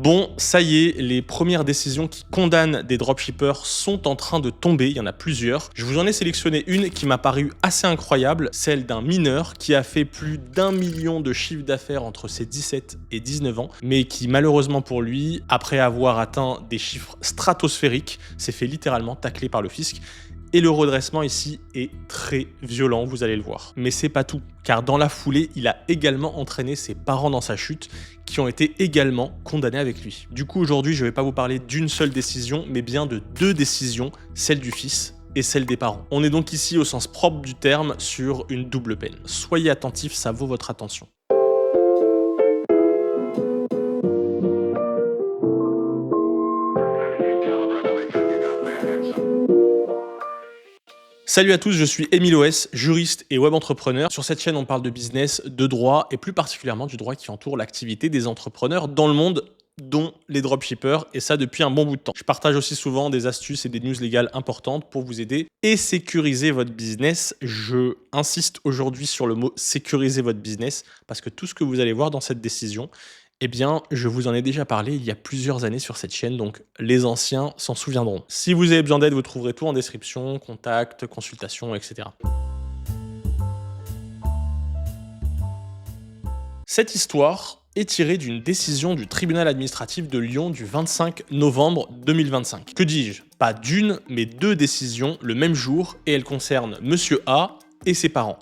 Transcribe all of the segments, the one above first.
Bon, ça y est, les premières décisions qui condamnent des dropshippers sont en train de tomber, il y en a plusieurs. Je vous en ai sélectionné une qui m'a paru assez incroyable, celle d'un mineur qui a fait plus d'1 million de chiffre d'affaires entre ses 17 et 19 ans, mais qui malheureusement pour lui, après avoir atteint des chiffres stratosphériques, s'est fait littéralement tacler par le fisc. Et le redressement ici est très violent, vous allez le voir. Mais c'est pas tout, car dans la foulée, il a également entraîné ses parents dans sa chute, qui ont été également condamnés avec lui. Du coup, aujourd'hui, je vais pas vous parler d'une seule décision, mais bien de deux décisions, celle du fils et celle des parents. On est donc ici, au sens propre du terme, sur une double peine. Soyez attentifs, ça vaut votre attention. Salut à tous, je suis Émile OS, juriste et web entrepreneur. Sur cette chaîne, on parle de business, de droit et plus particulièrement du droit qui entoure l'activité des entrepreneurs dans le monde, dont les dropshippers, et ça depuis un bon bout de temps. Je partage aussi souvent des astuces et des news légales importantes pour vous aider et sécuriser votre business. Je insiste aujourd'hui sur le mot sécuriser votre business parce que tout ce que vous allez voir dans cette décision, eh bien, je vous en ai déjà parlé il y a plusieurs années sur cette chaîne, donc les anciens s'en souviendront. Si vous avez besoin d'aide, vous trouverez tout en description, contact, consultation, etc. Cette histoire est tirée d'une décision du tribunal administratif de Lyon du 25 novembre 2025. Que dis-je? Pas d'une, mais deux décisions le même jour, et elles concernent Monsieur A et ses parents.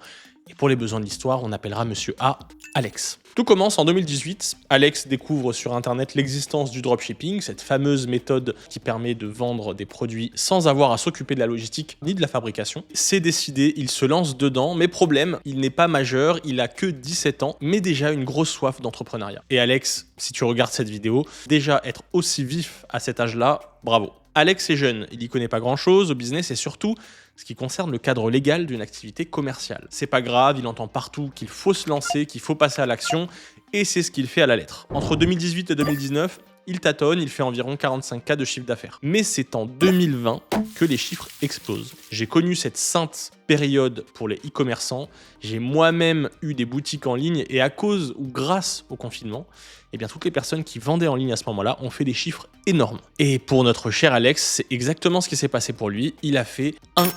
Et pour les besoins de l'histoire, on appellera Monsieur A Alex. Tout commence en 2018. Alex découvre sur internet l'existence du dropshipping, cette fameuse méthode qui permet de vendre des produits sans avoir à s'occuper de la logistique ni de la fabrication. C'est décidé, il se lance dedans, mais problème, il n'est pas majeur, il a que 17 ans, mais déjà une grosse soif d'entrepreneuriat. Et Alex, si tu regardes cette vidéo, déjà être aussi vif à cet âge-là, bravo. Alex est jeune, il n'y connaît pas grand-chose au business et surtout ce qui concerne le cadre légal d'une activité commerciale. C'est pas grave, il entend partout qu'il faut se lancer, qu'il faut passer à l'action et c'est ce qu'il fait à la lettre. Entre 2018 et 2019, il tâtonne, il fait environ 45K de chiffre d'affaires. Mais c'est en 2020 que les chiffres explosent. J'ai connu cette sainte période pour les e-commerçants, j'ai moi-même eu des boutiques en ligne et à cause ou grâce au confinement, eh bien toutes les personnes qui vendaient en ligne à ce moment-là ont fait des chiffres énormes. Et pour notre cher Alex, c'est exactement ce qui s'est passé pour lui. Il a fait 1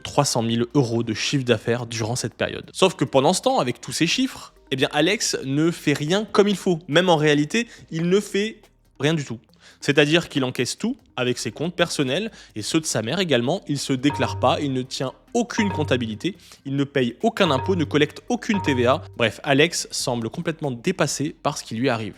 300 000 € de chiffre d'affaires durant cette période. Sauf que pendant ce temps, avec tous ces chiffres, eh bien Alex ne fait rien comme il faut. Même en réalité, il ne fait rien du tout. C'est-à-dire qu'il encaisse tout avec ses comptes personnels et ceux de sa mère également. Il ne se déclare pas, il ne tient aucune comptabilité, il ne paye aucun impôt, ne collecte aucune TVA. Bref, Alex semble complètement dépassé par ce qui lui arrive.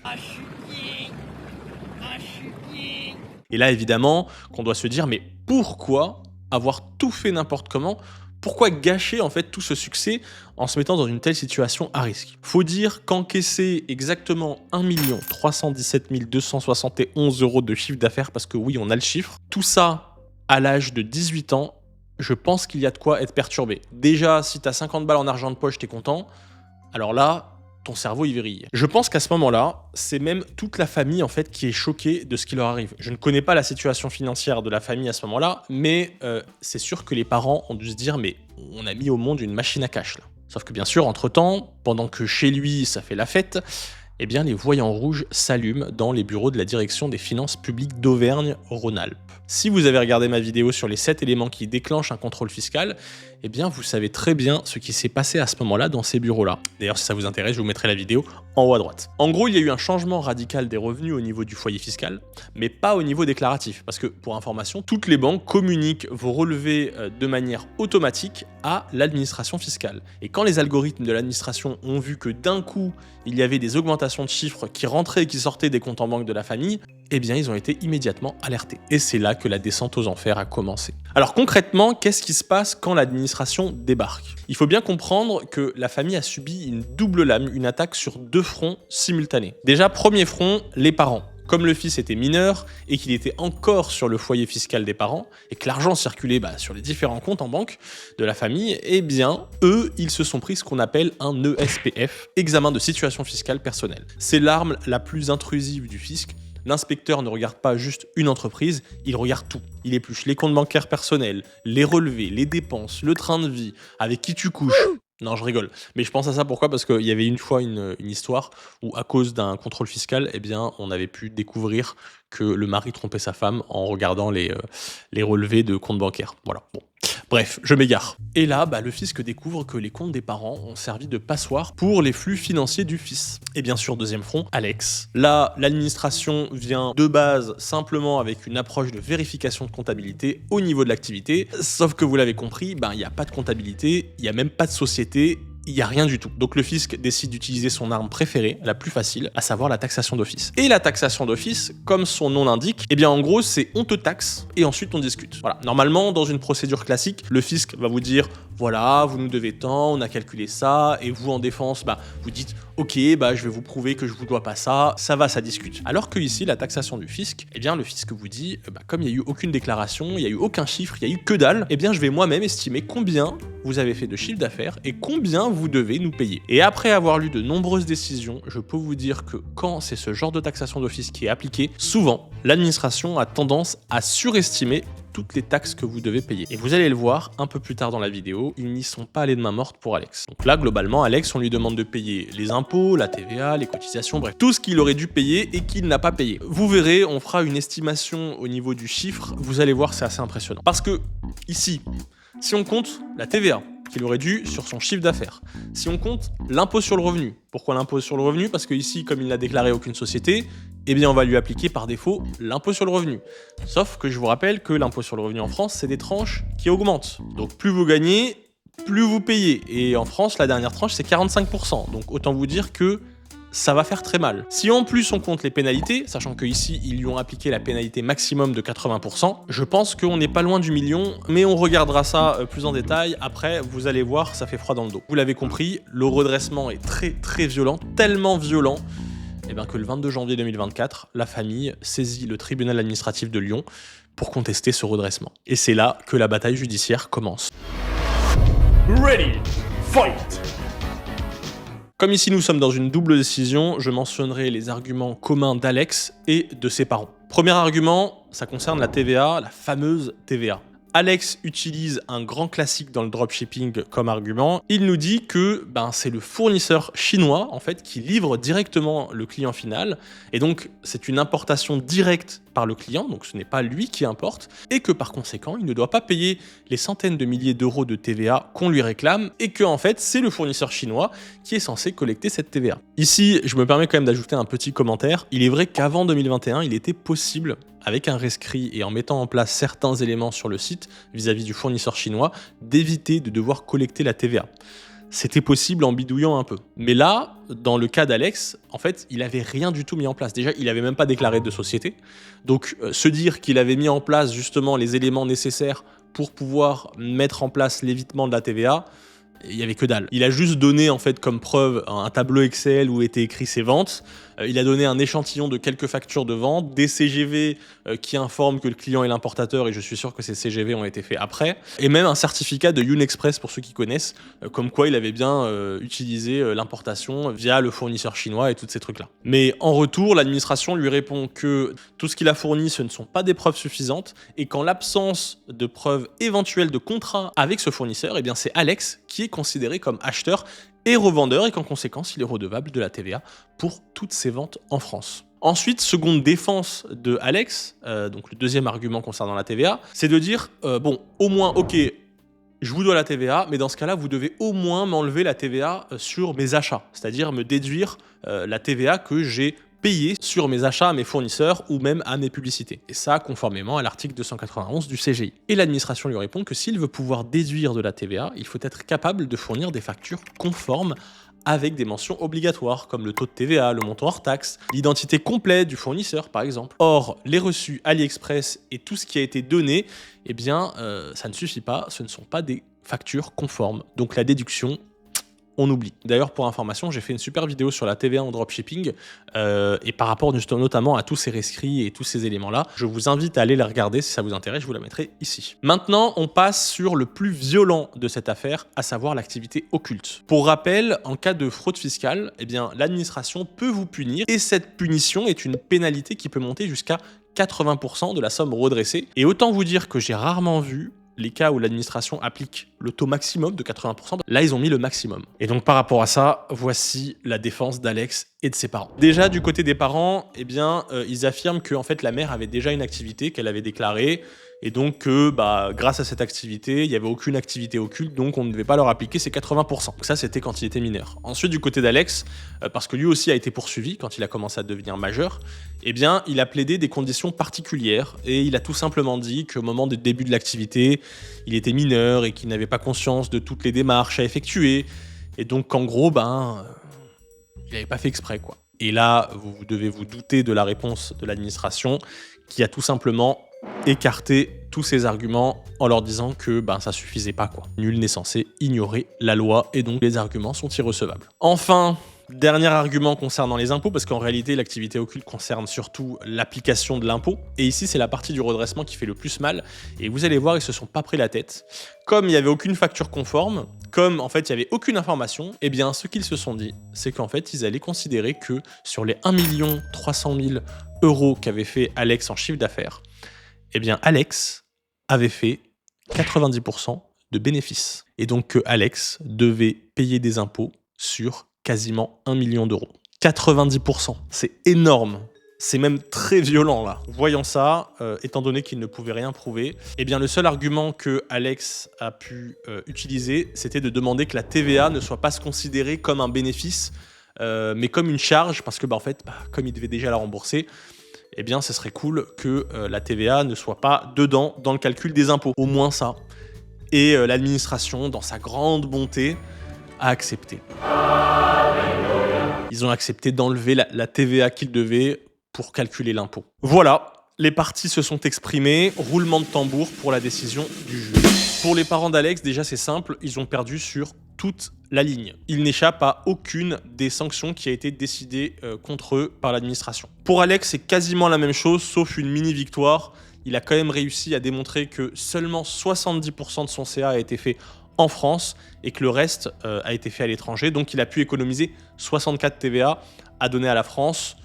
Et là, évidemment, qu'on doit se dire, mais pourquoi avoir tout fait n'importe comment ? Pourquoi gâcher en fait tout ce succès en se mettant dans une telle situation à risque? Faut dire qu'encaisser exactement 1 317 271 € de chiffre d'affaires, parce que oui, on a le chiffre, tout ça à l'âge de 18 ans, je pense qu'il y a de quoi être perturbé. Déjà, si t'as 50 balles en argent de poche, t'es content. Alors là, ton cerveau y vrille. Je pense qu'à ce moment-là, c'est même toute la famille en fait qui est choquée de ce qui leur arrive. Je ne connais pas la situation financière de la famille à ce moment-là, mais c'est sûr que les parents ont dû se dire mais on a mis au monde une machine à cash là. Sauf que bien sûr, entre-temps, pendant que chez lui ça fait la fête, eh bien les voyants rouges s'allument dans les bureaux de la direction des finances publiques d'Auvergne-Rhône-Alpes. Si vous avez regardé ma vidéo sur les 7 éléments qui déclenchent un contrôle fiscal, eh bien vous savez très bien ce qui s'est passé à ce moment-là dans ces bureaux-là. D'ailleurs, si ça vous intéresse, je vous mettrai la vidéo en haut à droite. En gros, il y a eu un changement radical des revenus au niveau du foyer fiscal, mais pas au niveau déclaratif. Parce que, pour information, toutes les banques communiquent vos relevés de manière automatique à l'administration fiscale. Et quand les algorithmes de l'administration ont vu que d'un coup, il y avait des augmentations de chiffres qui rentraient et qui sortaient des comptes en banque de la famille, eh bien, ils ont été immédiatement alertés. Et c'est là que la descente aux enfers a commencé. Alors concrètement, qu'est-ce qui se passe quand l'administration débarque? Il faut bien comprendre que la famille a subi une double lame, une attaque sur deux fronts simultanés. Déjà, premier front, les parents. Comme le fils était mineur et qu'il était encore sur le foyer fiscal des parents et que l'argent circulait sur les différents comptes en banque de la famille, eh bien, eux, ils se sont pris ce qu'on appelle un ESPF, examen de situation fiscale personnelle. C'est l'arme la plus intrusive du fisc. L'inspecteur ne regarde pas juste une entreprise, il regarde tout. Il épluche les comptes bancaires personnels, les relevés, les dépenses, le train de vie, avec qui tu couches, Non, je rigole. Mais je pense à ça pourquoi? Parce qu'il y avait une fois une histoire où, à cause d'un contrôle fiscal, eh bien, on avait pu découvrir que le mari trompait sa femme en regardant les relevés de comptes bancaires. Voilà. Bon. Bref, je m'égare. Et là, le fisc découvre que les comptes des parents ont servi de passoire pour les flux financiers du fils. Et bien sûr, deuxième front, Alex. Là, l'administration vient de base simplement avec une approche de vérification de comptabilité au niveau de l'activité. Sauf que vous l'avez compris, il n'y a pas de comptabilité, il n'y a même pas de société, il n'y a rien du tout. Donc le fisc décide d'utiliser son arme préférée, la plus facile, à savoir la taxation d'office. Et la taxation d'office, comme son nom l'indique, en gros, c'est on te taxe et ensuite on discute. Voilà. Normalement, dans une procédure classique, le fisc va vous dire voilà, vous nous devez tant, on a calculé ça, et vous en défense, vous dites ok, je vais vous prouver que je vous dois pas ça, ça discute. Alors que ici, la taxation du fisc, le fisc vous dit comme il n'y a eu aucune déclaration, il n'y a eu aucun chiffre, il n'y a eu que dalle, je vais moi-même estimer combien vous avez fait de chiffre d'affaires et combien vous devez nous payer. Et après avoir lu de nombreuses décisions, je peux vous dire que quand c'est ce genre de taxation d'office qui est appliqué, souvent, l'administration a tendance à surestimer toutes les taxes que vous devez payer. Et vous allez le voir un peu plus tard dans la vidéo, ils n'y sont pas allés de main morte pour Alex. Donc là, globalement, Alex, on lui demande de payer les impôts, la TVA, les cotisations, bref, tout ce qu'il aurait dû payer et qu'il n'a pas payé. Vous verrez, on fera une estimation au niveau du chiffre, vous allez voir, c'est assez impressionnant. Parce que, ici, si on compte la TVA, qu'il aurait dû sur son chiffre d'affaires. Si on compte l'impôt sur le revenu. Pourquoi l'impôt sur le revenu? Parce que ici, comme il n'a déclaré aucune société, on va lui appliquer par défaut l'impôt sur le revenu. Sauf que je vous rappelle que l'impôt sur le revenu en France, c'est des tranches qui augmentent. Donc plus vous gagnez, plus vous payez. Et en France, la dernière tranche, c'est 45%. Donc autant vous dire que ça va faire très mal. Si en plus on compte les pénalités, sachant qu'ici ils lui ont appliqué la pénalité maximum de 80%, je pense qu'on n'est pas loin du million, mais on regardera ça plus en détail. Après, vous allez voir, ça fait froid dans le dos. Vous l'avez compris, le redressement est très très violent, tellement violent que le 22 janvier 2024, la famille saisit le tribunal administratif de Lyon pour contester ce redressement. Et c'est là que la bataille judiciaire commence. Ready, fight! Comme ici nous sommes dans une double décision, je mentionnerai les arguments communs d'Alex et de ses parents. Premier argument, ça concerne la TVA, la fameuse TVA. Alex utilise un grand classique dans le dropshipping comme argument. Il nous dit que c'est le fournisseur chinois en fait qui livre directement le client final et donc c'est une importation directe par le client, donc ce n'est pas lui qui importe et que par conséquent il ne doit pas payer les centaines de milliers d'euros de TVA qu'on lui réclame et que en fait c'est le fournisseur chinois qui est censé collecter cette TVA. Ici, je me permets quand même d'ajouter un petit commentaire. Il est vrai qu'avant 2021, il était possible avec un rescrit et en mettant en place certains éléments sur le site vis-à-vis du fournisseur chinois, d'éviter de devoir collecter la TVA. C'était possible en bidouillant un peu. Mais là, dans le cas d'Alex, en fait, il avait rien du tout mis en place. Déjà, il avait même pas déclaré de société. Donc, se dire qu'il avait mis en place justement les éléments nécessaires pour pouvoir mettre en place l'évitement de la TVA, il y avait que dalle. Il a juste donné en fait comme preuve un tableau Excel où étaient écrits ses ventes. Il a donné un échantillon de quelques factures de vente, des CGV qui informent que le client est l'importateur et je suis sûr que ces CGV ont été faits après, et même un certificat de Unexpress pour ceux qui connaissent, comme quoi il avait bien utilisé l'importation via le fournisseur chinois et tous ces trucs-là. Mais en retour, l'administration lui répond que tout ce qu'il a fourni, ce ne sont pas des preuves suffisantes et qu'en l'absence de preuves éventuelles de contrat avec ce fournisseur, c'est Alex qui est considéré comme acheteur et revendeur et qu'en conséquence, il est redevable de la TVA pour toutes ses ventes en France. Ensuite, seconde défense de Alex, donc le deuxième argument concernant la TVA, c'est de dire, au moins, ok, je vous dois la TVA, mais dans ce cas-là, vous devez au moins m'enlever la TVA sur mes achats, c'est-à-dire me déduire la TVA que j'ai payé sur mes achats à mes fournisseurs ou même à mes publicités. Et ça, conformément à l'article 291 du CGI. Et l'administration lui répond que s'il veut pouvoir déduire de la TVA, il faut être capable de fournir des factures conformes avec des mentions obligatoires, comme le taux de TVA, le montant hors taxe, l'identité complète du fournisseur, par exemple. Or, les reçus AliExpress et tout ce qui a été donné, ça ne suffit pas, ce ne sont pas des factures conformes. Donc la déduction, on oublie. D'ailleurs, pour information, j'ai fait une super vidéo sur la TVA en dropshipping et par rapport notamment à tous ces rescrits et tous ces éléments-là, je vous invite à aller la regarder si ça vous intéresse, je vous la mettrai ici. Maintenant, on passe sur le plus violent de cette affaire, à savoir l'activité occulte. Pour rappel, en cas de fraude fiscale, l'administration peut vous punir et cette punition est une pénalité qui peut monter jusqu'à 80% de la somme redressée. Et autant vous dire que j'ai rarement vu les cas où l'administration applique le taux maximum de 80%. Là, ils ont mis le maximum. Et donc, par rapport à ça, voici la défense d'Alex et de ses parents. Déjà, du côté des parents, eh bien, ils affirment que en fait, la mère avait déjà une activité qu'elle avait déclarée. Et donc, grâce à cette activité, il n'y avait aucune activité occulte, donc on ne devait pas leur appliquer ces 80%. Donc ça, c'était quand il était mineur. Ensuite, du côté d'Alex, parce que lui aussi a été poursuivi quand il a commencé à devenir majeur, eh bien, il a plaidé des conditions particulières et il a tout simplement dit qu'au moment du début de l'activité, il était mineur et qu'il n'avait pas conscience de toutes les démarches à effectuer. Et donc, en gros, il n'avait pas fait exprès, quoi. Et là, vous devez vous douter de la réponse de l'administration qui a tout simplement écarté tous ces arguments en leur disant que ça suffisait pas, quoi. Nul n'est censé ignorer la loi et donc les arguments sont irrecevables. Enfin, dernier argument concernant les impôts, parce qu'en réalité l'activité occulte concerne surtout l'application de l'impôt, et ici c'est la partie du redressement qui fait le plus mal, et vous allez voir, ils se sont pas pris la tête. Comme il n'y avait aucune facture conforme, comme en fait il n'y avait aucune information, eh bien ce qu'ils se sont dit, c'est qu'en fait ils allaient considérer que sur les 1 300 000 € qu'avait fait Alex en chiffre d'affaires, eh bien Alex avait fait 90% de bénéfices. Et donc que Alex devait payer des impôts sur quasiment 1 million d'euros. 90%, c'est énorme. C'est même très violent là. Voyant ça, étant donné qu'il ne pouvait rien prouver, eh bien le seul argument que Alex a pu utiliser, c'était de demander que la TVA ne soit pas considérée comme un bénéfice, mais comme une charge, parce que comme il devait déjà la rembourser, eh bien, ce serait cool que la TVA ne soit pas dedans dans le calcul des impôts. Au moins ça. Et l'administration, dans sa grande bonté, a accepté. Ils ont accepté d'enlever la TVA qu'ils devaient pour calculer l'impôt. Voilà, les parties se sont exprimées. Roulement de tambour pour la décision du juge. Pour les parents d'Alex, déjà c'est simple, ils ont perdu sur toute la ligne. Il n'échappe à aucune des sanctions qui a été décidée contre eux par l'administration. Pour Alex, c'est quasiment la même chose, sauf une mini-victoire. Il a quand même réussi à démontrer que seulement 70% de son CA a été fait en France et que le reste a été fait à l'étranger. Donc il a pu économiser 64 TVA à donner à la France.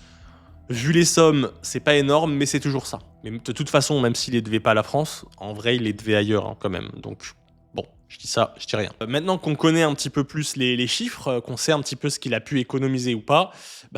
Vu les sommes, c'est pas énorme, mais c'est toujours ça. Mais de toute façon, même s'il les devait pas à la France, en vrai, il les devait ailleurs quand même. Donc bon, je dis ça, je dis rien. Maintenant qu'on connaît un petit peu plus les chiffres, qu'on sait un petit peu ce qu'il a pu économiser ou pas,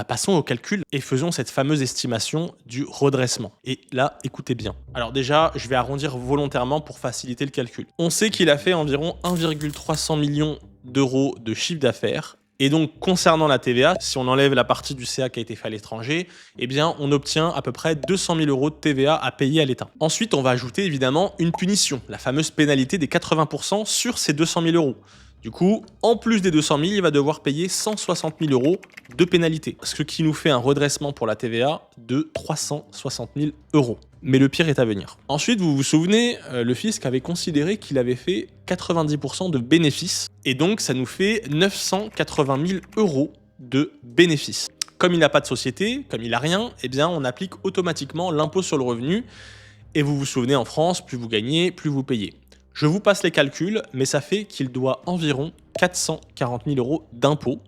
passons au calcul et faisons cette fameuse estimation du redressement. Et là, écoutez bien. Alors déjà, je vais arrondir volontairement pour faciliter le calcul. On sait qu'il a fait environ 1,300 millions d'euros de chiffre d'affaires. Et donc, concernant la TVA, si on enlève la partie du CA qui a été fait à l'étranger, eh bien, on obtient à peu près 200 000 € de TVA à payer à l'État. Ensuite, on va ajouter évidemment une punition, la fameuse pénalité des 80% sur ces 200 000 €. Du coup, en plus des 200 000, il va devoir payer 160 000 € de pénalité, ce qui nous fait un redressement pour la TVA de 360 000 €. Mais le pire est à venir. Ensuite, vous vous souvenez, le fisc avait considéré qu'il avait fait 90% de bénéfices, et donc ça nous fait 980 000 € de bénéfices. Comme il n'a pas de société, comme il n'a rien, eh bien on applique automatiquement l'impôt sur le revenu, et vous vous souvenez, en France, plus vous gagnez, plus vous payez. Je vous passe les calculs, mais ça fait qu'il doit environ 440 000 € d'impôts.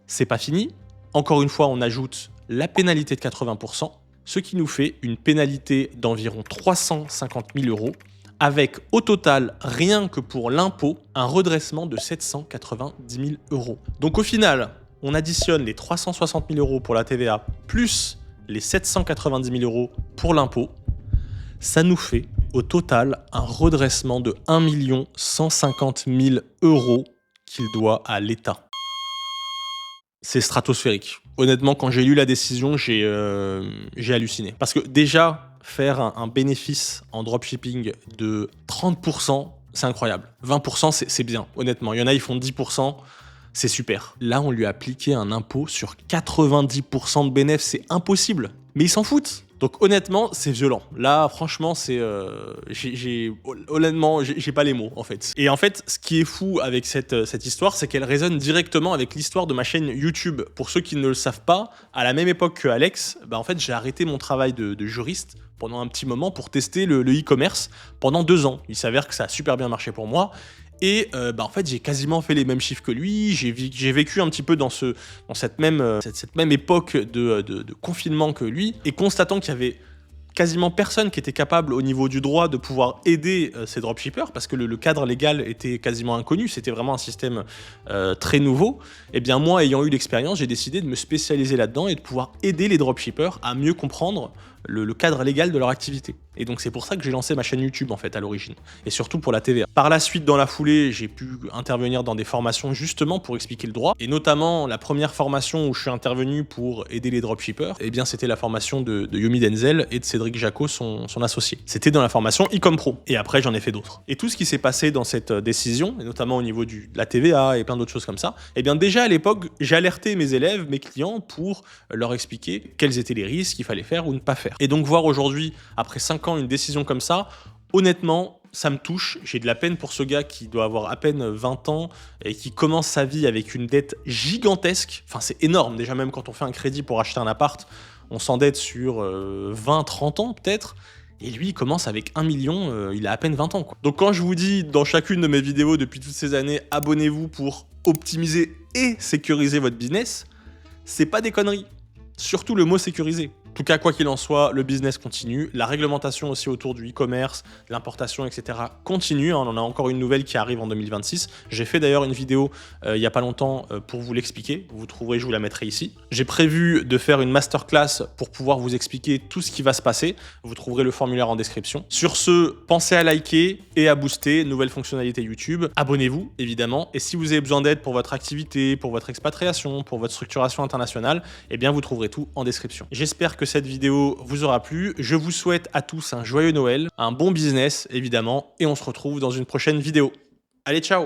C'est pas fini. Encore une fois, on ajoute la pénalité de 80%, ce qui nous fait une pénalité d'environ 350 000 €, avec au total, rien que pour l'impôt, un redressement de 790 000 €. Donc au final, on additionne les 360 000 € pour la TVA, plus les 790 000 € pour l'impôt. Ça nous fait au total un redressement de 1 150 000 € qu'il doit à l'État. C'est stratosphérique. Honnêtement, quand j'ai lu la décision, j'ai halluciné. Parce que déjà, faire un bénéfice en dropshipping de 30%, c'est incroyable. 20%, c'est bien, honnêtement. Il y en a, ils font 10%, c'est super. Là, on lui a appliqué un impôt sur 90% de bénéfices, c'est impossible. Mais ils s'en foutent. Donc honnêtement, c'est violent. Là, franchement, c'est, honnêtement, j'ai pas les mots en fait. Et en fait, ce qui est fou avec cette histoire, c'est qu'elle résonne directement avec l'histoire de ma chaîne YouTube. Pour ceux qui ne le savent pas, à la même époque que Alex, en fait, j'ai arrêté mon travail de juriste pendant un petit moment pour tester le e-commerce pendant 2 ans. Il s'avère que ça a super bien marché pour moi. Et en fait, j'ai quasiment fait les mêmes chiffres que lui. J'ai vécu un petit peu dans cette même époque de confinement que lui. Et constatant qu'il y avait quasiment personne qui était capable au niveau du droit de pouvoir aider ces dropshippers, parce que le cadre légal était quasiment inconnu, c'était vraiment un système très nouveau. Et bien moi, ayant eu l'expérience, j'ai décidé de me spécialiser là-dedans et de pouvoir aider les dropshippers à mieux comprendre le cadre légal de leur activité. Et donc c'est pour ça que j'ai lancé ma chaîne YouTube en fait à l'origine, et surtout pour la TVA. Par la suite, dans la foulée, j'ai pu intervenir dans des formations justement pour expliquer le droit, et notamment la première formation où je suis intervenu pour aider les dropshippers, et bien c'était la formation de Yomi Denzel et de Cédric Jacot, son associé. C'était dans la formation e-com pro, et après j'en ai fait d'autres. Et tout ce qui s'est passé dans cette décision, et notamment au niveau de la TVA et plein d'autres choses comme ça, et bien déjà à l'époque, j'ai alerté mes élèves, mes clients, pour leur expliquer quels étaient les risques qu'il fallait faire ou ne pas faire. Et donc voir aujourd'hui, après 5 ans, une décision comme ça, honnêtement, ça me touche. J'ai de la peine pour ce gars qui doit avoir à peine 20 ans et qui commence sa vie avec une dette gigantesque. Enfin, c'est énorme. Déjà, même quand on fait un crédit pour acheter un appart, on s'endette sur 20-30 ans peut-être. Et lui, il commence avec 1 million, il a à peine 20 ans, quoi. Donc quand je vous dis dans chacune de mes vidéos depuis toutes ces années, abonnez-vous pour optimiser et sécuriser votre business, c'est pas des conneries. Surtout le mot sécuriser. En tout cas, quoi qu'il en soit, le business continue. La réglementation aussi autour du e-commerce, l'importation, etc. continue. On en a encore une nouvelle qui arrive en 2026. J'ai fait d'ailleurs une vidéo il n'y a pas longtemps pour vous l'expliquer. Vous trouverez, je vous la mettrai ici. J'ai prévu de faire une masterclass pour pouvoir vous expliquer tout ce qui va se passer. Vous trouverez le formulaire en description. Sur ce, pensez à liker et à booster. Nouvelle fonctionnalité YouTube. Abonnez-vous, évidemment. Et si vous avez besoin d'aide pour votre activité, pour votre expatriation, pour votre structuration internationale, eh bien, vous trouverez tout en description. J'espère que cette vidéo vous aura plu. Je vous souhaite à tous un joyeux Noël, un bon business évidemment, et on se retrouve dans une prochaine vidéo. Allez, ciao!